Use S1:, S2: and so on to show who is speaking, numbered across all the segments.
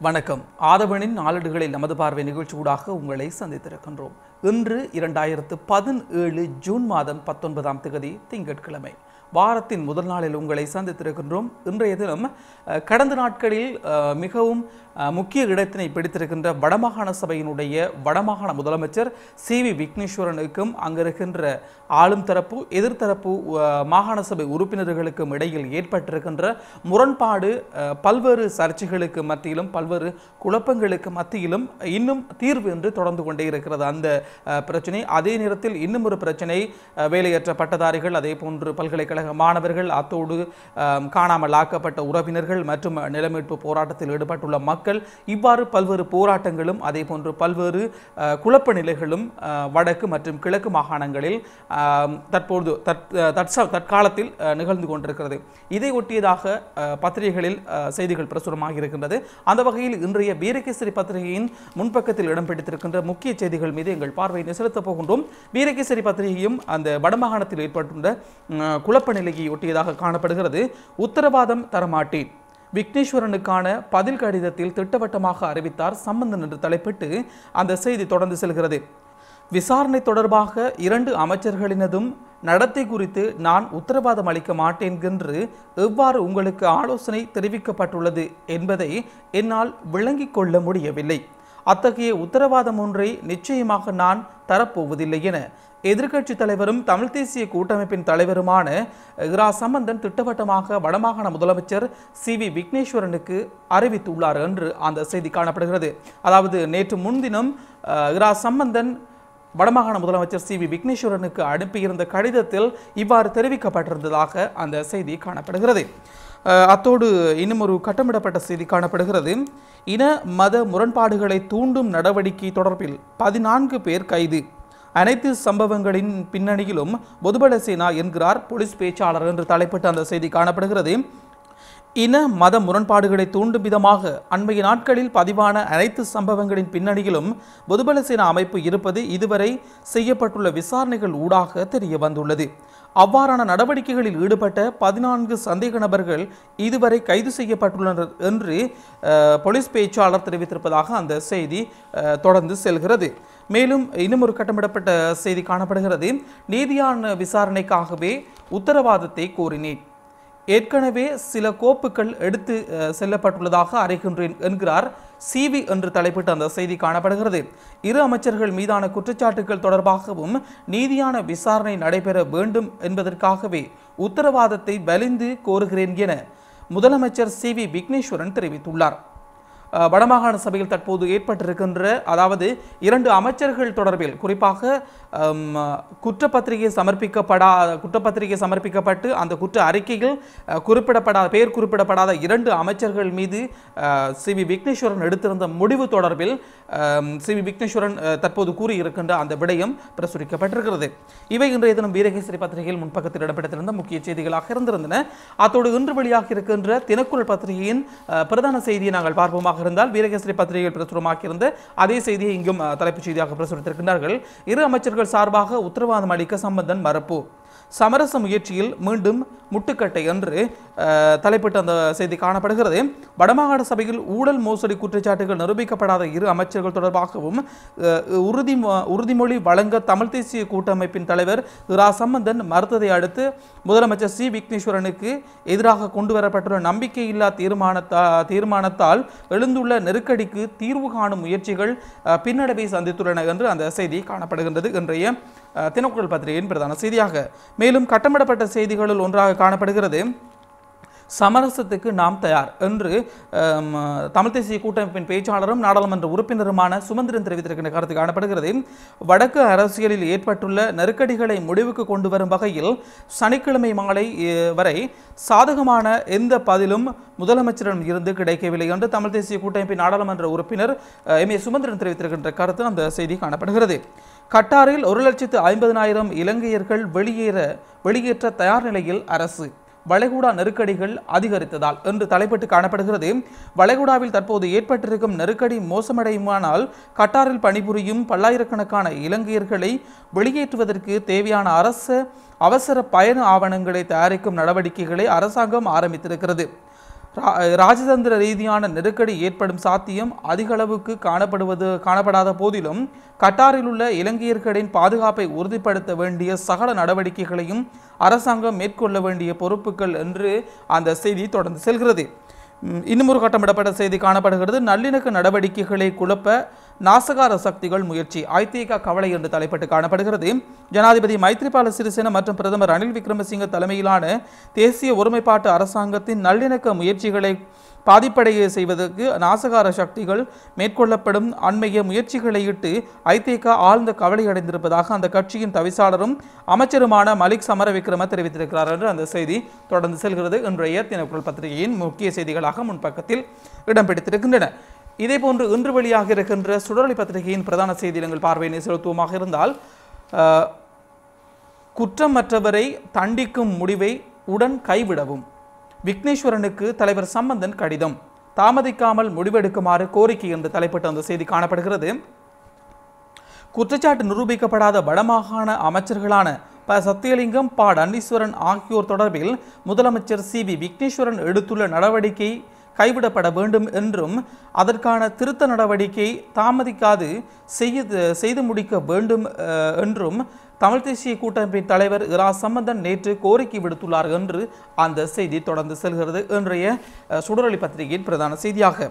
S1: வணக்கம். ஆதவனின் நாளேடுகளில் நமது பார்வை நிகழ்ச்சியூடாக உங்களை சந்தித்திருக்கின்றோம். இன்று 2017 ஜூன் மாதம் 19ஆம் தேதி திங்கட்கிழமை. வாரத்தின் முதல் நாளில் உங்களை சந்தித்திருக்கின்றோம். இன்றைய தினம் கடந்த நாட்களில் மிகவும் முக்கிய இடத்தினை பிடித்திருக்கின்ற வடமாகாண சபையினுடைய வடமாகாண முதலமைச்சர் சி.வி. விக்னேஸ்வரனுக்கும் அங்கிருக்கின்ற ஆளும் தரப்பு எதிர்த்தரப்பு மாகாண சபை உறுப்பினர்களுக்கும் இடையில் ஏற்பட்டிருக்கின்ற முரண்பாடு பல்வேறு சர்ச்சைகளுக்கு மத்தியிலும் பல்வேறு குழப்பங்களுக்கு மத்தியிலும் இன்னும் தீர்வு என்று தொடர்ந்து கொண்டே இருக்கிறது அந்த பிரச்சனை. அதே நேரத்தில் இன்னும் ஒரு பிரச்சனை, வேலையற்ற பட்டதாரிகள், அதே போன்று பல்கலைக்கழக மாணவர்கள், அத்தோடு காணாமல் ஆக்கப்பட்ட உறவினர்கள் மற்றும் நிலமீட்பு போராட்டத்தில் ஈடுபட்டுள்ள மக்கள், இவ்வாறு பல்வேறு போராட்டங்களும் அதே போன்று பல்வேறு குழப்ப நிலைகளும் வடக்கு மற்றும் கிழக்கு மாகாணங்களில் தற்போது தற்காலத்தில் நிகழ்ந்து கொண்டிருக்கிறது. இதை ஒட்டியதாக பத்திரிகைகளில் செய்திகள் பிரசுரமாக இருக்கின்றது. அந்த வகையில் இன்றைய வீரகேசரி பத்திரிகையின் முன்பக்கத்தில் இடம் பிடித்திருக்கின்ற முக்கிய செய்திகள் மீது எங்கள் பார்வையை செலுத்தப் போகின்றோம். வீரகேசரி பத்திரிகையும் அந்த வடமாகாணத்தில் ஏற்பட்டுள்ள குழப்ப நிலையை ஒட்டியதாக காணப்படுகிறது. உத்தரவாதம் தரமாட்டேன், விக்னேஸ்வரனுக்கான பதில் கடிதத்தில் திட்டவட்டமாக அறிவித்தார் சம்பந்தன் என்று தலைப்பிட்டு அந்த செய்தி தொடர்ந்து செல்கிறது. விசாரணை தொடர்பாக 2 அமைச்சர்களினதும் நடத்தை குறித்து நான் உத்தரவாதம் அளிக்க மாட்டேன் என்று எவ்வாறு உங்களுக்கு ஆலோசனை தெரிவிக்கப்பட்டுள்ளது என்பதை என்னால் விளங்கிக் கொள்ள முடியவில்லை. அத்தகைய உத்தரவாதம் ஒன்றை நிச்சயமாக நான் தரப்போவதில்லை என எதிர்க்கட்சி தலைவரும் தமிழ் தேசிய கூட்டமைப்பின் தலைவருமான இரா சம்பந்தன் திட்டவட்டமாக வடமாகாண முதலமைச்சர் சி.வி. விக்னேஸ்வரனுக்கு அறிவித்துள்ளார் என்று அந்த செய்தி காணப்படுகிறது. அதாவது நேற்று முன்தினம் இரா சம்பந்தன் வடமாகாண முதலமைச்சர் சி.வி. விக்னேஸ்வரனுக்கு அனுப்பியிருந்த கடிதத்தில் இவ்வாறு தெரிவிக்கப்பட்டிருந்ததாக அந்த செய்தி காணப்படுகிறது. அத்தோடு இன்னும் ஒரு கட்டமிடப்பட்ட செய்தி காணப்படுகிறது. இன மத முரண்பாடுகளை தூண்டும் நடவடிக்கை தொடர்பில் 14 பேர் கைது, அனைத்து சம்பவங்களின் பின்னணியிலும் பொதுபல சேனா என்கிறார் போலீஸ் பேச்சாளர் என்று தலைப்பிட்டு அந்த செய்தி காணப்படுகிறது. இன மத முரண்பாடுகளை தூண்டும் விதமாக அண்மைய நாட்களில் பதிவான அனைத்து சம்பவங்களின் பின்னணியிலும் பொதுபல சேனா அமைப்பு இருப்பது இதுவரை செய்யப்பட்டுள்ள விசாரணைகள் ஊடாக தெரிய வந்துள்ளது. அவ்வாறான நடவடிக்கைகளில் ஈடுபட்ட 14 சந்தேக நபர்கள் இதுவரை கைது செய்யப்பட்டுள்ளனர் என்று போலீஸ் பேச்சாளர் தெரிவித்திருப்பதாக அந்த செய்தி தொடர்ந்து செல்கிறது. மேலும் இன்னும் ஒரு கட்டமிடப்பட்ட செய்தி காணப்படுகிறது. நீதியான விசாரணைக்காகவே உத்தரவாதத்தை கோரினேன், ஏற்கனவே சில கோப்புகள் எடுத்து செல்லப்பட்டுள்ளதாக அறிகின்றேன் என்கிறார் சி.வி. என்று தலைப்பிட்டு அந்த செய்தி காணப்படுகிறது. 2 அமைச்சர்கள் மீதான குற்றச்சாட்டுகள் தொடர்பாகவும் நீதியான விசாரணை நடைபெற வேண்டும் என்பதற்காகவே உத்தரவாதத்தை வலிந்து கோருகிறேன் என முதலமைச்சர் சி.வி. விக்னேஸ்வரன் தெரிவித்துள்ளார். வடமாகாண சபையில் தற்போது ஏற்பட்டிருக்கின்ற அதாவது 2 அமைச்சர்கள் தொடர்பில் குறிப்பாக குற்றப்பத்திரிகை சமர்ப்பிக்கப்பட்டு அந்த குற்ற அறிக்கையில் பெயர் குறிப்பிடப்படாத 2 அமைச்சர்கள் மீது சி.வி. விக்னேஸ்வரன் எடுத்திருந்த முடிவு தொடர்பில் சி.வி. விக்னேஸ்வரன் தற்போது கூறியிருக்கின்ற அந்த விடயம் பிரசுரிக்கப்பட்டிருக்கிறது. இவை இன்றைய தினம் வீரகேசரி பத்திரிகையில் முன்பக்கத்தில் இடம்பெற்றிருந்த முக்கிய செய்திகளாக இருந்திருந்தன. அத்தோடு இன்று வெளியாக இருக்கின்ற தினக்குரல் பத்திரிகையின் பிரதான செய்தியை நாங்கள் பார்ப்போமாக இருந்தால், வீரகேசரி பத்திரிகையில் பிரசுரமாக்கியிருந்த அதே செய்தியை இங்கும் தலைப்புச் செய்தியாக பிரசுரித்திருக்கிறார்கள். 2 அமைச்சர்கள் சார்பாக உத்தரவாதம் அளிக்க சம்பந்தன் மறுப்பு, சமரச முயற்சியில் மீண்டும் முட்டுக்கட்டை என்று தலைப்பிட்ட அந்த செய்தி காணப்படுகிறது. வடமாகாண சபையில் ஊழல் மோசடி குற்றச்சாட்டுகள் நிரூபிக்கப்படாத 2 அமைச்சர்கள் தொடர்பாகவும் உறுதிமொழி வழங்க தமிழ் தேசிய கூட்டமைப்பின் தலைவர் இரா சம்பந்தன் மறுத்ததை அடுத்து முதலமைச்சர் சி. விக்னேஸ்வரனுக்கு எதிராக கொண்டுவரப்பட்டுள்ள நம்பிக்கையில்லா தீர்மானத்தால் எழுந்துள்ள நெருக்கடிக்கு தீர்வு காணும் முயற்சிகள் பின்னடைவை சந்தித்துள்ளன என்று அந்த செய்தி காணப்படுகின்றது இன்றைய தினக்குரல் பத்திரிகையின் பிரதான செய்தியாக. மேலும் கட்டமிடப்பட்ட செய்திகளில் ஒன்றாக காணப்படுகிறது, சமரசத்துக்கு நாம் தயார் என்று தமிழ் தேசிய கூட்டமைப்பின் பேச்சாளரும் நாடாளுமன்ற உறுப்பினருமான சுமந்திரன் தெரிவித்திருக்கின்ற கருத்து காணப்படுகிறது. வடக்கு அரசியலில் ஏற்பட்டுள்ள நெருக்கடிகளை முடிவுக்கு கொண்டு வரும் வகையில் சனிக்கிழமை மாலை வரை சாதகமான எந்த பதிலும் முதலமைச்சரிடம் இருந்து கிடைக்கவில்லை என்று தமிழ் தேசிய கூட்டமைப்பின் நாடாளுமன்ற உறுப்பினர் எம்.ஏ. சுமந்திரன் தெரிவித்திருக்கின்ற கருத்து அந்த செய்தி காணப்படுகிறது. கட்டாரில் 1,50,000 இலங்கையர்கள் வெளியேற்ற தயார் நிலையில் அரசு, வளைகுடா நெருக்கடிகள் அதிகரித்ததால் என்று தலைப்பிட்டு காணப்படுகிறது. வளைகுடாவில் தற்போது ஏற்பட்டிருக்கும் நெருக்கடி மோசமடையுமானால் கட்டாரில் பணிபுரியும் பல்லாயிரக்கணக்கான இலங்கையர்களை வெளியேற்றுவதற்கு தேவையான அவசர பயண ஆவணங்களை தயாரிக்கும் நடவடிக்கைகளை அரசாங்கம் ஆரம்பித்திருக்கிறது. ராஜதந்திர ரீதியான நெருக்கடி ஏற்படும் சாத்தியம் அதிக அளவுக்கு காணப்படாத போதிலும் கட்டாரில் உள்ள இலங்கையர்களின் பாதுகாப்பை உறுதிப்படுத்த வேண்டிய சகல நடவடிக்கைகளையும் அரசாங்கம் மேற்கொள்ள வேண்டிய பொறுப்புகள் என்று அந்த செய்தி தொடர்ந்து செல்கிறது. இன்னும் ஒரு கட்டமிடப்பட்ட செய்தி காணப்படுகிறது. நல்லிணக்க நடவடிக்கைகளை குழப்ப நாசகார சக்திகள் முயற்சி, ஐதேக கவலை என்று தலைப்பட்டு காணப்படுகிறது. ஜனாதிபதி மைத்ரிபால சிறிசேன மற்றும் பிரதமர் ரணில் விக்ரமசிங்க தலைமையிலான தேசிய ஒருமைப்பாட்டு அரசாங்கத்தின் நல்லிணக்க முயற்சிகளை பாதிப்படைய செய்வதற்கு நாசகார சக்திகள் மேற்கொள்ளப்படும் அண்மைய முயற்சிகளை இட்டு ஐதேக ஆழ்ந்த கவலை அடைந்திருப்பதாக அந்த கட்சியின் தவிசாளரும் அமைச்சருமான மலிக் சமரவிக்ரம தெரிவித்திருக்கிறார் என்று அந்த செய்தி தொடர்ந்து செல்கிறது. இன்றைய தினக்குரல் பத்திரிகையின் முக்கிய செய்திகளாக முன்பக்கத்தில் இடம் பிடித்திருக்கின்றன. இதேபோன்று இன்று வெளியாக இருக்கின்ற சுடரொளி பத்திரிகையின் பிரதான செய்திகள் பார்வையினை செலுத்துவமாக இருந்தால், குற்றமற்றவரை தண்டிக்கும் முடிவை உடன் கைவிடவும் விக்னேஸ்வரனுக்கு தலைவர் சம்பந்தன் கடிதம், தாமதிக்காமல் முடிவெடுக்குமாறு கோரிக்கை என்று தலைப்பட்ட அந்த செய்தி காணப்படுகிறது. குற்றச்சாட்டு நிரூபிக்கப்படாத வடமாகாண அமைச்சர்களான ப சத்தியலிங்கம், ப டன்னீஸ்வரன் ஆகியோர் தொடர்பில் முதலமைச்சர் சி வி விக்னேஸ்வரன் எடுத்துள்ள நடவடிக்கை கைவிடப்பட வேண்டும் என்றும் அதற்கான திருத்த நடவடிக்கை தாமதிக்காது செய்து முடிக்க வேண்டும் என்றும் தமிழ் தேசிய கூட்டமைப்பின் தலைவர் இரா சம்பந்தன் நேற்று கோரிக்கை விடுத்துள்ளார் என்று அந்த செய்தி தொடர்ந்து செல்கிறது. இன்றைய சுடரொளி பத்திரிகையின் பிரதான செய்தியாக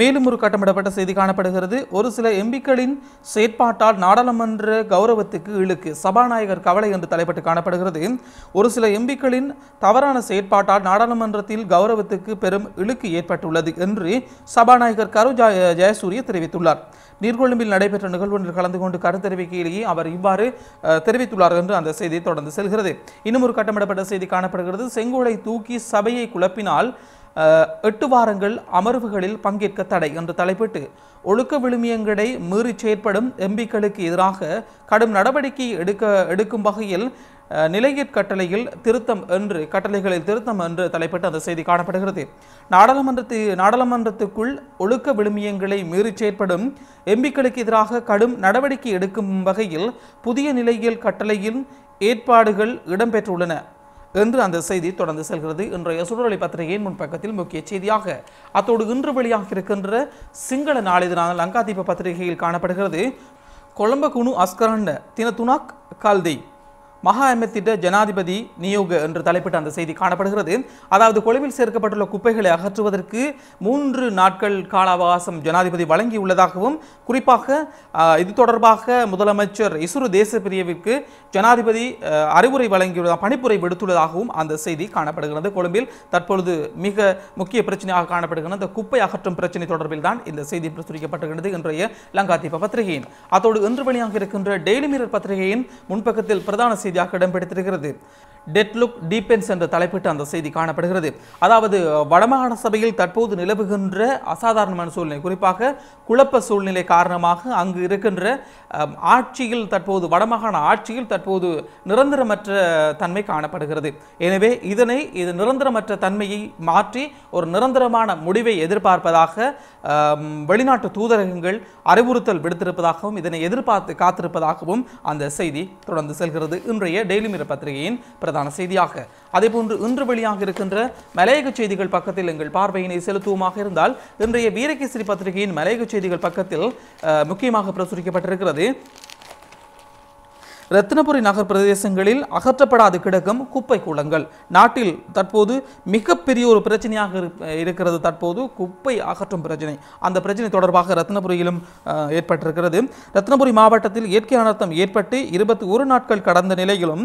S1: மேலும் ஒரு கட்டமிடப்பட்ட செய்தி காணப்படுகிறது. ஒரு சில எம்பிக்களின் செயற்பாட்டால் நாடாளுமன்ற கௌரவத்துக்கு இழுக்கு, சபாநாயகர் கவலை என்று தலைப்பட்டு காணப்படுகிறது. ஒரு சில எம்பிக்களின் தவறான செயற்பாட்டால் நாடாளுமன்றத்தில் கௌரவத்துக்கு பெரும் இழுக்கு ஏற்பட்டுள்ளது என்று சபாநாயகர் கரு ஜெயசூரிய தெரிவித்துள்ளார். நீர்கொழும்பில் நடைபெற்ற நிகழ்வொன்றில் கலந்து கொண்டு கருத்து தெரிவிக்கையிலேயே அவர் இவ்வாறு தெரிவித்துள்ளார் என்று அந்த செய்தி தொடர்ந்து செல்கிறது. இன்னும் ஒரு கட்டமிடப்பட்ட செய்தி காணப்படுகிறது. செங்கோலை தூக்கி சபையை குழப்பினால் 8 வாரங்கள் அமர்வுகளில் பங்கேற்க தடை என்று தலைப்பிட்டு ஒழுக்க விழுமியங்களை மீறி செயற்படும் எம்பிக்களுக்கு எதிராக கடும் நடவடிக்கை எடுக்கும் வகையில் நிலையற் கட்டளைகளில் திருத்தம் என்று தலைப்பட்டு அந்த செய்தி காணப்படுகிறது. நாடாளுமன்றத்துக்குள் ஒழுக்க விழுமியங்களை மீறி செயற்படும் எம்பிக்களுக்கு எதிராக கடும் நடவடிக்கை எடுக்கும் வகையில் புதிய நிலையியல் கட்டளையில் ஏற்பாடுகள் இடம்பெற்றுள்ளன என்று அந்த செய்தி தொடர்ந்து செல்கிறது. இன்றைய சுடரொளி பத்திரிகையின் முன்பக்கத்தில் முக்கிய செய்தியாக அத்தோடு இன்று வெளியாக இருக்கின்ற சிங்கள நாளிதழான லங்காதீப பத்திரிகையில் காணப்படுகிறது. கொழும்பு குணு அஸ்கரண்ட தினத்துனாக் கல்தி மகா எமத்திட்ட ஜனாதிபதி நியோக என்று தலைப்பிட்ட அந்த செய்தி காணப்படுகிறது. அதாவது கொழும்பில் சேர்க்கப்பட்டுள்ள குப்பைகளை அகற்றுவதற்கு 3 நாட்கள் கால அவகாசம் ஜனாதிபதி வழங்கியுள்ளதாகவும், குறிப்பாக இது தொடர்பாக முதலமைச்சர் இசுரு தேசப்பிரியவிற்கு ஜனாதிபதி அறிவுரை வழங்கியுள்ளதாக பணிப்புரை விடுத்துள்ளதாகவும் அந்த செய்தி காணப்படுகிறது. கொழும்பில் தற்பொழுது மிக முக்கிய பிரச்சனையாக காணப்படுகிறது இந்த குப்பை அகற்றும் பிரச்சனை தொடர்பில் தான் இந்த செய்தி பிரசுரிக்கப்பட்டிருக்கிறது இன்றைய லங்காதீப பத்திரிகையின். அதோடு இன்று வெளியாக இருக்கின்ற டெய்லி மிரர் பத்திரிகையின் முன்பக்கத்தில் பிரதான செய்தியாக இடம்பெற்றிருக்கிறது. டெட்லுக் டிபென்ஸ் என்ற தலைப்பிட்டு அந்த செய்தி காணப்படுகிறது. அதாவது வடமாகாண சபையில் தற்போது நிலவுகின்ற அசாதாரணமான சூழ்நிலை, குறிப்பாக குழப்ப சூழ்நிலை காரணமாக அங்கு இருக்கின்ற ஆட்சியில் தற்போது வடமாகாண ஆட்சியில் தற்போது நிரந்தரமற்ற தன்மை காணப்படுகிறது. எனவே இது நிரந்தரமற்ற தன்மையை மாற்றி ஒரு நிரந்தரமான முடிவை எதிர்பார்ப்பதாக வெளிநாட்டு தூதரகங்கள் அறிவுறுத்தல் விடுத்திருப்பதாகவும் இதனை எதிர்பார்த்து காத்திருப்பதாகவும் அந்த செய்தி தொடர்ந்து செல்கிறது இன்றைய டெய்லி மிரர் பத்திரிகையின் பிரதான செய்தியாக. அதேபோன்று இன்று வெளியாக இருக்கின்ற மலையக செய்திகள் பக்கத்தில் எங்கள் பார்வையினை செலுத்துவோமாக இருந்தால், இன்றைய வீரகேசரி பத்திரிகையின் மலையக செய்திகள் பக்கத்தில் முக்கியமாக பிரசுரிக்கப்பட்டிருக்கிறது. ரத்தினபுரி நகர் பிரதேசங்களில் அகற்றப்படாது கிடக்கும் குப்பை கூளங்கள். நாட்டில் தற்போது மிகப்பெரிய ஒரு பிரச்சனையாக இருக்கிறது தற்போது குப்பை அகற்றும் பிரச்சனை. அந்த பிரச்சனை தொடர்பாக ரத்தினபுரியிலும் ஏற்பட்டிருக்கிறது. ரத்தினபுரி மாவட்டத்தில் இயற்கை அனர்த்தம் ஏற்பட்டு 21 நாட்கள் கடந்த நிலையிலும்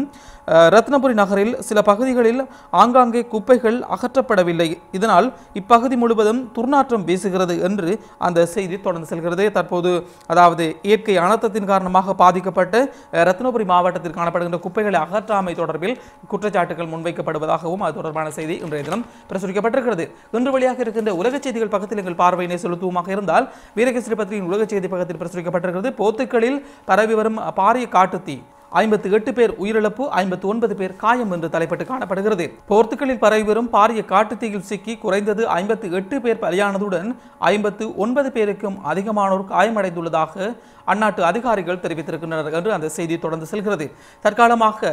S1: ரத்தினபுரி நகரில் சில பகுதிகளில் ஆங்காங்கே குப்பைகள் அகற்றப்படவில்லை. இதனால் இப்பகுதி முழுவதும் துர்நாற்றம் வீசுகிறது என்று அந்த செய்தி தொடர்ந்து செல்கிறது. தற்போது அதாவது இயற்கை அனர்த்தத்தின் காரணமாக பாதிக்கப்பட்ட ரத்தினபுரி மாவட்டத்தில் காணப்படுகின்ற குப்பைகளை அகற்றாமை தொடர்பில் குற்றச்சாட்டுகள் முன்வைக்கப்படுவதாகவும் அது தொடர்பான செய்தி இன்றைய தினம் பிரசுரிக்கப்பட்டிருக்கிறது. இன்று வெளியாக இருக்கின்ற உலக செய்திகள் பக்கத்தில் எங்கள் பார்வையினை செலுத்துவமாக இருந்தால், வீரகேசரி பத்திரிகையின் உலக செய்தி பக்கத்தில் பிரசுரிக்கப்பட்டிருக்கிறது. போர்த்துக்கலில் பரவி வரும் பாரிய காட்டுத்தீ, 58 பேர் உயிரிழப்பு, 59 பேர் காயம் என்று தலைப்பட்டு காணப்படுகிறது. போர்த்துக்கலில் பரவி வரும் பாரிய காட்டுத்தீயில் சிக்கி குறைந்தது 58 பேர் பலியானதுடன் 59 பேருக்கும் அதிகமானோர் காயமடைந்துள்ளதாக அந்நாட்டு அதிகாரிகள் தெரிவித்திருக்கின்றனர் என்று அந்த செய்தி தொடர்ந்து செல்கிறது. தற்காலமாக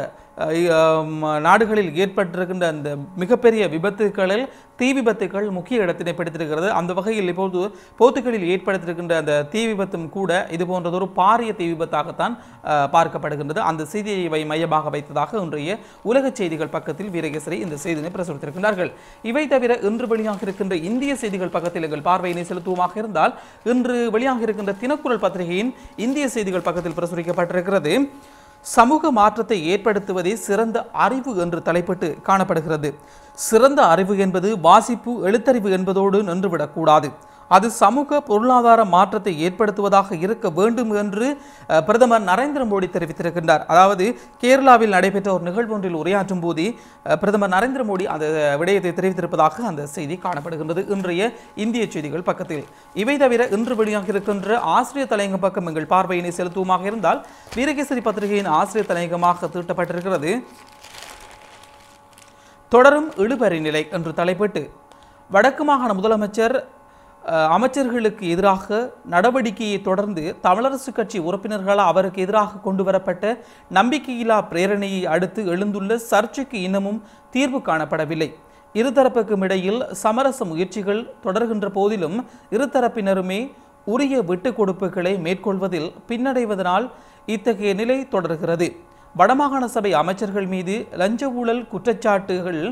S1: நாடுகளில் ஏற்பட்டிருக்கின்ற அந்த மிகப்பெரிய விபத்துகளில் தீ விபத்துகள் முக்கிய இடத்தினை பிடித்திருக்கிறது. அந்த வகையில் இப்போது போர்த்துகலில் ஏற்படுத்தியிருக்கின்ற அந்த தீ விபத்தும் கூட இது போன்றதொரு பாரிய தீ விபத்தாகத்தான் பார்க்கப்படுகின்றது. அந்த செய்தியை மையமாக வைத்ததாக இன்றைய உலக செய்திகள் பக்கத்தில் வீரகேசரி இந்த செய்தியை பிரசுரித்திருக்கின்றார்கள். இவை தவிர இன்று வெளியாக இருக்கின்ற இந்திய செய்திகள் பக்கத்தில் எங்கள் பார்வையினை செலுத்துவமாக இருந்தால் இன்று வெளியாக இருக்கின்ற தினக்குரல் பத்திரிகையின் இந்திய செய்திகள் பக்கத்தில் பிரசுரிக்கப்பட்டிருக்கிறது. சமூக மாற்றத்தை ஏற்படுத்துவதே சிறந்த அறிவு என்று தலைப்பிட்டு காணப்படுகிறது. சிறந்த அறிவு என்பது வாசிப்பு எழுத்தறிவு என்பதோடு நின்றுவிடக்கூடாது. அது சமூக பொருளாதார மாற்றத்தை ஏற்படுத்துவதாக இருக்க வேண்டும் என்று பிரதமர் நரேந்திர மோடி தெரிவித்திருக்கின்றார். அதாவது கேரளாவில் நடைபெற்ற ஒரு நிகழ்வு ஒன்றில் உரையாற்றும் போது பிரதமர் நரேந்திர மோடி அந்த விடயத்தை தெரிவித்திருப்பதாக அந்த செய்தி காணப்படுகின்றது இன்றைய இந்திய செய்திகள் பக்கத்தில். இவை தவிர இன்று வெளியாக இருக்கின்ற ஆசிரியர் தலையங்கம் பக்கம் எங்கள் பார்வையினை செலுத்துவமாக இருந்தால் வீரகேசரி பத்திரிகையின் ஆசிரியர் தலையங்கமாக தீட்டப்பட்டிருக்கிறது. தொடரும் இழுபறி நிலை என்று தலைப்பிட்டு வடக்கு மாகாண முதலமைச்சர் அமைச்சர்களுக்கு எதிராக நடவடிக்கையை தொடர்ந்து தமிழரசு கட்சி உறுப்பினர்களால் அவருக்கு எதிராக கொண்டு வரப்பட்ட நம்பிக்கையில்லா பிரேரணையை அடுத்து எழுந்துள்ள சர்ச்சைக்கு இன்னமும் தீர்வு காணப்படவில்லை. இருதரப்புக்கும் இடையில் சமரச முயற்சிகள் தொடர்கின்ற போதிலும் இருதரப்பினருமே உரிய விட்டுக் கொடுப்புகளை மேற்கொள்வதில் பின்னடைவதனால் இத்தகைய நிலை தொடர்கிறது. வடமாகாண சபை அமைச்சர்கள் மீது லஞ்ச ஊழல் குற்றச்சாட்டுகள்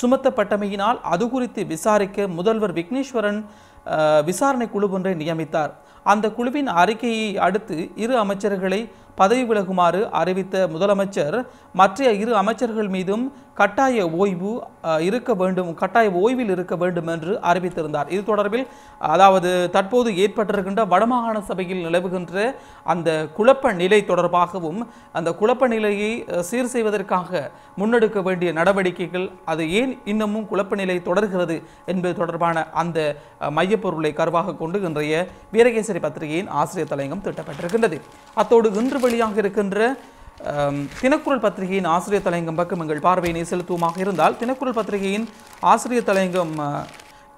S1: சுமத்தப்பட்டமையினால் அது குறித்து விசாரிக்க முதல்வர் விக்னேஸ்வரன் விசாரணை குழு ஒன்றை நியமித்தார். அந்த குழுவின் அறிக்கையை அடுத்து இரு அமைச்சர்களை பதவி விலகுமாறு அறிவித்த முதலமைச்சர் மற்ற இரு அமைச்சர்கள் மீதும் கட்டாய ஓய்வில் இருக்க வேண்டும் என்று அறிவித்திருந்தார். இது தொடர்பில் அதாவது தற்போது ஏற்பட்டிருக்கின்ற வடமாகாண சபையில் நிலவுகின்ற அந்த குழப்ப நிலை தொடர்பாகவும் அந்த குழப்ப நிலையை சீர் செய்வதற்காக முன்னெடுக்க வேண்டிய நடவடிக்கைகள் அது ஏன் இன்னமும் குழப்ப நிலை தொடர்கிறது என்பது தொடர்பான அந்த மையப்பொருளை கருவாக கொண்டு இன்றைய வீரகேசரி பத்திரிகையின் ஆசிரியர் தலையங்கம் திட்டப்பட்டிருக்கின்றது. அத்தோடு இன்று வெளியாக இருக்கின்ற தினக்குரல் பத்திரிகையின் ஆசிரியர் தலையங்கம் பக்கம் எங்கள் பார்வையினை செலுத்துவமாக இருந்தால் தினக்குரல் பத்திரிகையின் ஆசிரியர் தலையங்கம்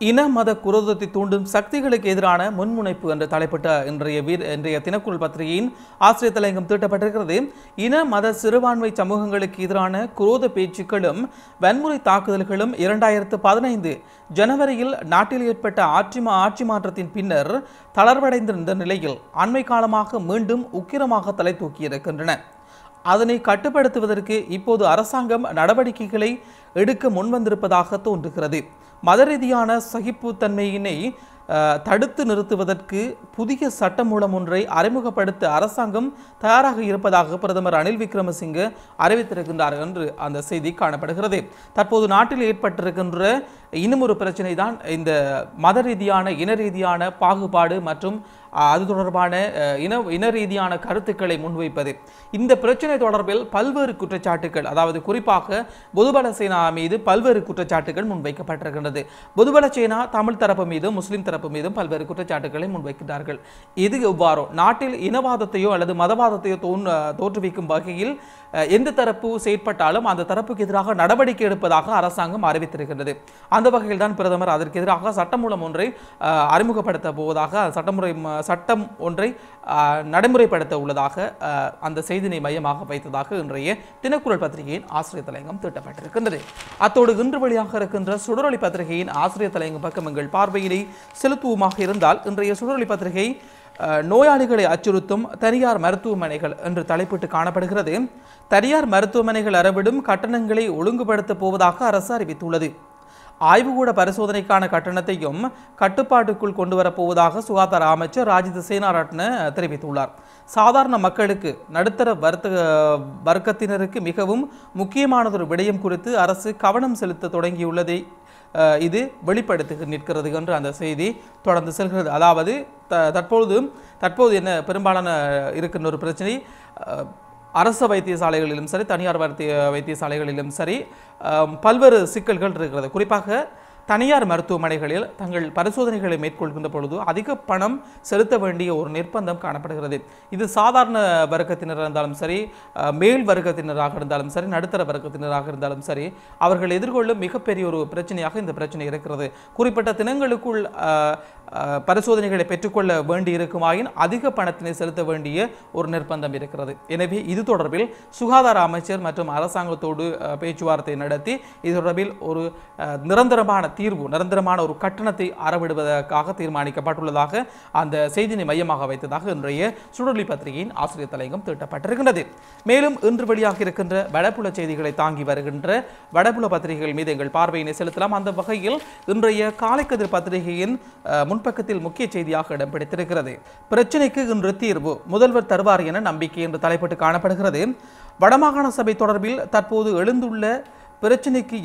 S1: இன மத குரோதத்தை தூண்டும் சக்திகளுக்கு எதிரான முன்முனைப்பு என்று தலைப்பட்ட இன்றைய தினக்குரல் பத்திரிகையின் ஆசிரியர் தலையங்கம் தீட்டப்பட்டிருக்கிறது. இன மத சிறுபான்மை சமூகங்களுக்கு எதிரான குரோத பேச்சுக்களும் வன்முறை தாக்குதல்களும் 2015 ஜனவரியில் நாட்டில் ஏற்பட்ட ஆட்சி மாற்றத்தின் பின்னர் தளர்வடைந்திருந்த நிலையில் அண்மை காலமாக மீண்டும் உக்கிரமாக தலை தூக்கியிருக்கின்றன. அதனை கட்டுப்படுத்துவதற்கு இப்போது அரசாங்கம் நடவடிக்கைகளை எடுக்க முன்வந்திருப்பதாக தோன்றுகிறது. மத ரீதியான சகிப்புத்தன்மையினை தடுத்து நிறுத்துவதற்கு புதிய சட்டமூலம் ஒன்றை அறிமுகப்படுத்த அரசாங்கம் தயாராக இருப்பதாக பிரதமர் ரணில் விக்ரமசிங்கே அறிவித்திருக்கின்றார் என்று அந்த செய்தி காணப்படுகிறது. தற்போது நாட்டில் ஏற்பட்டிருக்கின்ற இன்னும் ஒரு பிரச்சனை தான் இந்த மத ரீதியான இன ரீதியான பாகுபாடு மற்றும் அது தொடர்பான இன ரீதியான கருத்துக்களை முன்வைப்பது. இந்த பிரச்சனை தொடர்பில் பல்வேறு குற்றச்சாட்டுகள் அதாவது குறிப்பாக பொதுபல சேனா மீது பல்வேறு குற்றச்சாட்டுகள் முன்வைக்கப்பட்டிருக்கின்றது. பொதுபல சேனா தமிழ் தரப்பு மீதும் முஸ்லிம் தரப்பு மீதும் பல்வேறு குற்றச்சாட்டுகளை முன்வைக்கிறார்கள். இது எவ்வாறோ நாட்டில் இனவாதத்தையோ அல்லது மதவாதத்தையோ தோற்றுவிக்கும் வகையில் எந்த தரப்பு செயற்பட்டாலும் அந்த தரப்புக்கு எதிராக நடவடிக்கை எடுப்பதாக அரசாங்கம் அறிவித்திருக்கின்றது. அந்த வகையில் தான் பிரதமர் அதற்கு எதிராக சட்டமூலம் ஒன்றை அறிமுகப்படுத்த போவதாக சட்டம் ஒன்றை நடைமுறைப்படுத்த உள்ளதாக அந்த செய்தினை மையமாக வைத்ததாக இன்றைய தினக்குரல் பத்திரிகையின் ஆசிரியர் தலையங்கம் திட்டப்பட்டிருக்கின்றது. அத்தோடு இன்று வெளியாக இருக்கின்ற சுடரொளி பத்திரிகையின் ஆசிரியர் தலையங்கம் பக்கம் எங்கள் பார்வையினை செலுத்துவமாக இருந்தால் இன்றைய சுடரொளி பத்திரிகை நோயாளிகளை அச்சுறுத்தும் தனியார் மருத்துவமனைகள் என்று தலைப்பிட்டு காணப்படுகிறது. தனியார் மருத்துவமனைகள் அறவிடும் கட்டணங்களை ஒழுங்குபடுத்தப் போவதாக அரசு அறிவித்துள்ளது. ஆய்வுகூட பரிசோதனைக்கான கட்டணத்தையும் கட்டுப்பாட்டுக்குள் கொண்டு வரப்போவதாக சுகாதார அமைச்சர் ராஜித சேனாரட்ன தெரிவித்துள்ளார். சாதாரண மக்களுக்கு நடுத்தர வர்க்கத்தினருக்கு மிகவும் முக்கியமானதொரு விடயம் குறித்து அரசு கவனம் செலுத்த தொடங்கியுள்ளதை இது வெளிப்படுத்தி நிற்கிறது என்று அந்த செய்தி தொடர்ந்து செல்கிறது. அதாவது தற்போது என்ன பெரும்பாலான இருக்கின்ற ஒரு பிரச்சனை அரசு வைத்தியசாலைகளிலும் சரி தனியார் வைத்தியசாலைகளிலும் சரி பல்வேறு சிக்கல்கள் இருக்கிறது. குறிப்பாக தனியார் மருத்துவமனைகளில் தங்கள் பரிசோதனைகளை மேற்கொள்கின்ற பொழுது அதிக பணம் செலுத்த வேண்டிய ஒரு நிர்பந்தம் காணப்படுகிறது. இது சாதாரண வர்க்கத்தினராக இருந்தாலும் சரி, மேல் வர்க்கத்தினராக இருந்தாலும் சரி, நடுத்தர வர்க்கத்தினராக இருந்தாலும் சரி, அவர்கள் எதிர்கொள்ளும் மிகப்பெரிய ஒரு பிரச்சனையாக இந்த பிரச்சனை இருக்கிறது. குறிப்பிட்ட தினங்களுக்குள் பரிசோதனைகளை பெற்றுக்கொள்ள வேண்டி இருக்குமாயின் அதிக பணத்தினை செலுத்த வேண்டிய ஒரு நிர்பந்தம் இருக்கிறது. எனவே இது தொடர்பில் சுகாதார அமைச்சர் மற்றும் அரசாங்கத்தோடு பேச்சுவார்த்தை நடத்தி இது தொடர்பில் ஒரு நிரந்தரமான ஒரு கட்டணத்தை அறவிடுவதற்காக தீர்மானிக்கப்பட்டுள்ளதாக அந்த செய்தியை மையமாக வைத்ததாக இன்றைய சுடரொலி பத்திரிகையின் ஆசிரியர் தலையங்கம் தீட்டப்பட்டிருக்கிறது. மேலும் இன்று வெளியாக இருக்கின்ற வடபுல செய்திகளை தாங்கி வருகின்ற வடபுல பத்திரிகைகள் மீது எங்கள் பார்வையினை செலுத்தலாம். அந்த வகையில் இன்றைய காலைக்கதிர் பத்திரிகையின் முன்பக்கத்தில் முக்கிய செய்தியாக இடம் பிடித்திருக்கிறது. பிரச்சினைக்கு இன்று தீர்வு முதல்வர் தருவார் என நம்பிக்கை என்று தலைப்பட்டு காணப்படுகிறது. வடமாகாண சபை தொடர்பில் தற்போது எழுந்துள்ள பிரச்சினைக்கு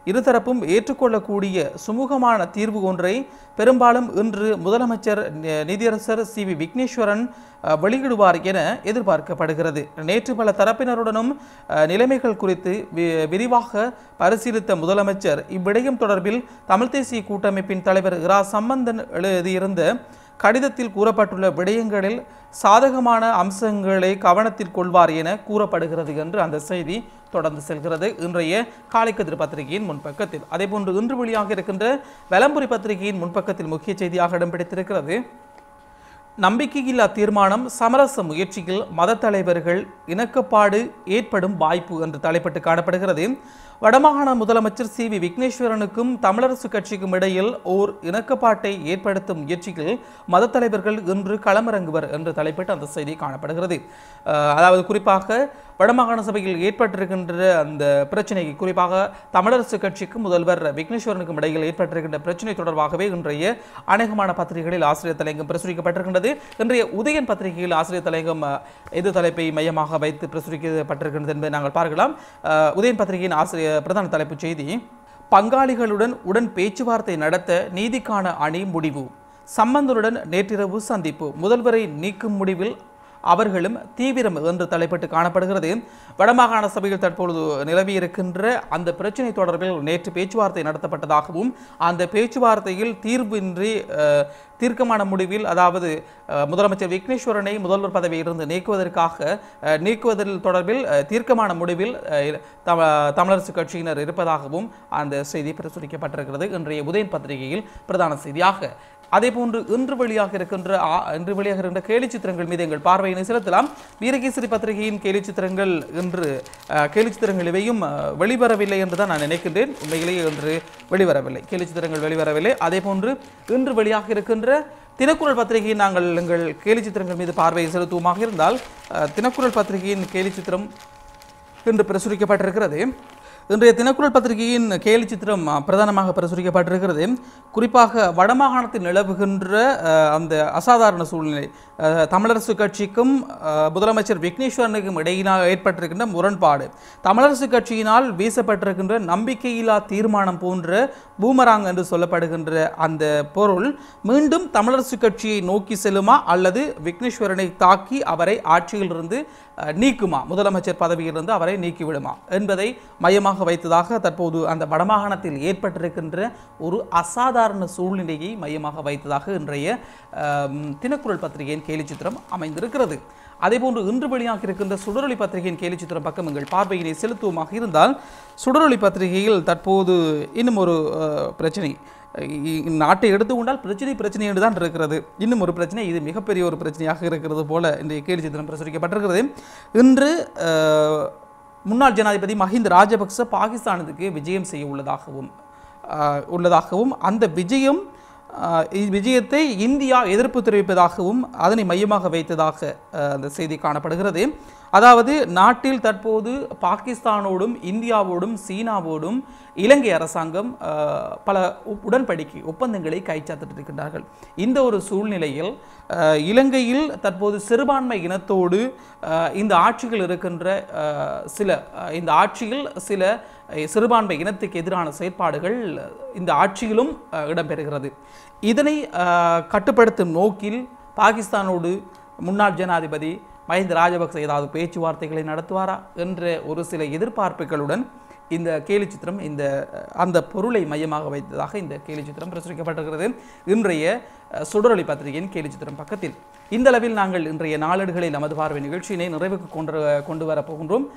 S1: இருதரப்பும் ஏற்றுக்கொள்ளக்கூடிய சுமூகமான தீர்வு ஒன்றை பெரும்பாலும் இன்று முதலமைச்சர் நீதியரசர் சி.வி. விக்னேஸ்வரன் வெளியிடுவார் என எதிர்பார்க்கப்படுகிறது. நேற்று பல தரப்பினருடனும் நிலைமைகள் குறித்து விரிவாக பரிசீலித்த முதலமைச்சர் இவ்விடயம் தொடர்பில் தமிழ் தேசிய கூட்டமைப்பின் தலைவர் இரா சம்பந்தன் எழுதியிருந்த கடிதத்தில் கூறப்பட்டுள்ள விடயங்களில் சாதகமான அம்சங்களை கவனத்தில் கொள்வார் என கூறப்படுகிறது என்று அந்த செய்தி தொடர்ந்து செல்கிறது இன்றைய காலைக்கதிர் பத்திரிகையின் முன்பக்கத்தில். அதேபோன்று இன்று வெளியாக இருக்கின்ற வலம்புரி பத்திரிகையின் முன்பக்கத்தில் முக்கிய செய்தியாக இடம் பிடித்திருக்கிறது. நம்பிக்கையில்லா தீர்மானம் சமரச முயற்சியில் மத தலைவர்கள் இணக்கப்பாடு ஏற்படும் வாய்ப்பு என்று தலைப்பட்டு காணப்படுகிறது. வடமாகாண முதலமைச்சர் சி.வி. விக்னேஸ்வரனுக்கும் தமிழரசு கட்சிக்கும் இடையில் ஓர் இணக்கப்பாட்டை ஏற்படுத்தும் முயற்சியில் மத தலைவர்கள் இன்று களமிறங்குவர் என்று தலைப்பிட்டு அந்த செய்தி காணப்படுகிறது. அதாவது குறிப்பாக வடமாகாண சபையில் ஏற்பட்டிருக்கின்ற அந்த பிரச்சனைக்கு, குறிப்பாக தமிழரசு கட்சிக்கும் முதல்வர் விக்னேஸ்வரனுக்கும் இடையில் ஏற்பட்டிருக்கின்ற பிரச்சனை தொடர்பாகவே இன்றைய அநேகமான பத்திரிகைகளில் ஆசிரியர் தலையங்கம் பிரசுரிக்கப்பட்டிருக்கின்றது. இன்றைய உதயன் பத்திரிகையில் ஆசிரியர் தலையங்கம் எது தலைப்பை மையமாக வைத்து பிரசுரிக்கப்பட்டிருக்கின்றது என்பதை நாங்கள் பார்க்கலாம். உதயன் பத்திரிகையின் ஆசிரியர் பிரதான தலைப்புச் செய்தி: பங்காளிகளுடன் பேச்சுவார்த்தை நடத்த நீதிக்கான அணி முடிவு. சம்பந்தனுடன் நேற்றிரவு சந்திப்பு. முதல்வரை நீக்கும் முடிவில் அவர்களும் தீவிரம் என்று தலைப்பட்டு காணப்படுகிறது. வடமாகாண சபையில் தற்பொழுது நிலவியிருக்கின்ற அந்த பிரச்சினை தொடர்பில் நேற்று பேச்சுவார்த்தை நடத்தப்பட்டதாகவும் அந்த பேச்சுவார்த்தையில் தீர்வின்றி தீர்க்கமான முடிவில், அதாவது முதலமைச்சர் விக்னேஸ்வரனை முதல்வர் பதவியிலிருந்து நீக்குவதில் தொடர்பில் தீர்க்கமான முடிவில் தமிழரசு கட்சியினர் இருப்பதாகவும் அந்த செய்தி பிரசுரிக்கப்பட்டிருக்கிறது இன்றைய உதயன் பத்திரிகையில் பிரதான செய்தியாக. அதேபோன்று இன்று வெளியாக இருக்கின்ற கேலி சித்திரங்கள் மீது எங்கள் பார்வையினை செலுத்தலாம். வீரகேசரி பத்திரிகையின் கேலி சித்திரங்கள் இன்று கேலி சித்திரங்கள் இவையும் வெளிவரவில்லை என்றுதான் நான் நினைக்கின்றேன். உண்மையிலேயே இன்று வெளிவரவில்லை, கேலி சித்திரங்கள் வெளிவரவில்லை. அதேபோன்று இன்று வெளியாக இருக்கின்ற தினக்குரல் பத்திரிகையின் நாங்கள் எங்கள் கேலி சித்திரங்கள் மீது பார்வையை செலுத்துவோமாக இருந்தால், தினக்குரல் பத்திரிகையின் கேலி சித்திரம் இன்று பிரசுரிக்கப்பட்டிருக்கிறது. இன்றைய தினக்குரல் பத்திரிகையின் கேலி சித்திரம் பிரதானமாக பிரசுரிக்கப்பட்டிருக்கிறது. குறிப்பாக வடமாகாணத்தில் நிலவுகின்ற அந்த அசாதாரண சூழ்நிலை, தமிழரசு கட்சிக்கும் முதலமைச்சர் விக்னேஸ்வரனுக்கும் இடையினால் ஏற்பட்டிருக்கின்ற முரண்பாடு, தமிழரசு கட்சியினால் வீசப்பட்டிருக்கின்ற நம்பிக்கையில்லா தீர்மானம் போன்ற பூமராங் என்று சொல்லப்படுகின்ற அந்த பொருள் மீண்டும் தமிழரசு கட்சியை நோக்கி செல்லுமா அல்லது விக்னேஸ்வரனை தாக்கி அவரை ஆட்சியிலிருந்து நீக்குமா, முதலமைச்சர் பதவியிலிருந்து அவரை நீக்கிவிடுமா என்பதை மையமாக வைத்ததாக தற்போது அந்த வடமாகாணத்தில் ஏற்பட்டிருக்கின்ற ஒரு அசாதாரண சூழ்நிலையை மையமாக வைத்ததாக இன்றைய தினக்குரல் பத்திரிகையின் கேலி சித்திரம் அமைந்திருக்கிறது. அதேபோன்று இன்று வெளியாக இருக்கின்ற சுடரொலி பத்திரிகையின் கேலி சித்திரம் பக்கம் எங்கள் பார்வையினை செலுத்துவமாக இருந்தால், சுடரொலி பத்திரிகையில் தற்போது இன்னும் ஒரு பிரச்சனை, நாட்டை எடுத்துக்கொண்டால் பிரச்சனை என்று தான் இருக்கிறது. இன்னும் ஒரு பிரச்சனை, இது மிகப்பெரிய ஒரு பிரச்சனையாக இருக்கிறது போல இன்றைய கேலி சித்திரம் பிரசுரிக்கப்பட்டிருக்கிறது. இன்று முன்னாள் ஜனாதிபதி மஹிந்த ராஜபக்ச பாகிஸ்தானுக்கு விஜயம் செய்ய உள்ளதாகவும் அந்த விஜயத்தை இந்தியா எதிர்ப்பு தெரிவிப்பதாகவும் அதனை மையமாக வைத்ததாக அந்த செய்தி காணப்படுகிறது. அதாவது நாட்டில் தற்போது பாகிஸ்தானோடும் இந்தியாவோடும் சீனாவோடும் இலங்கை அரசாங்கம் பல ஒப்பந்தங்களை கைச்சாத்திட்டிருக்கின்றார்கள். இந்த ஒரு சூழ்நிலையில் இலங்கையில் தற்போது சிறுபான்மை இனத்தோடு இந்த ஆட்சிகள் இருக்கின்ற இந்த ஆட்சியில் சில சிறுபான்மை இனத்துக்கு எதிரான செயற்பாடுகள் இந்த ஆட்சியிலும் இடம்பெறுகிறது. இதனை கட்டுப்படுத்தும் நோக்கில் பாகிஸ்தானோடு முன்னாள் ஜனாதிபதி மஹிந்த ராஜபக்ச ஏதாவது பேச்சுவார்த்தைகளை நடத்துவாரா என்ற ஒரு சில எதிர்பார்ப்புகளுடன் இந்த கேலிச்சித்திரம் அந்த பொருளை மையமாக வைத்ததாக இந்த கேலிச்சித்திரம் பிரசுரிக்கப்பட்டிருக்கிறது இன்றைய சுடரொளி பத்திரிகையின் கேலிச்சித்திரம் பக்கத்தில். இந்த அளவில் நாங்கள் இன்றைய நாளேடுகளில் நமது பார்வை நிகழ்ச்சியினை நிறைவுக்கு கொண்டு வரப்போகின்றோம்.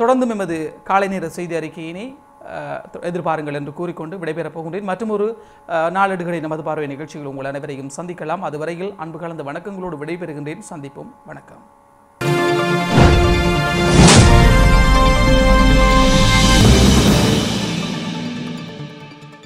S1: தொடர்ந்தும் எமது காலை நேர செய்தி அறிக்கையினை எதிர்பாருங்கள் என்று கூறிக்கொண்டு விடைபெறப் போகின்றேன். மற்றும் ஒரு நாளேடுகளில் நமது பார்வை நிகழ்ச்சிகள் உங்கள் அனைவரையும் சந்திக்கலாம். அதுவரையில் அன்பு கலந்த வணக்கங்களோடு விடைபெறுகின்றேன். சந்திப்போம். வணக்கம்.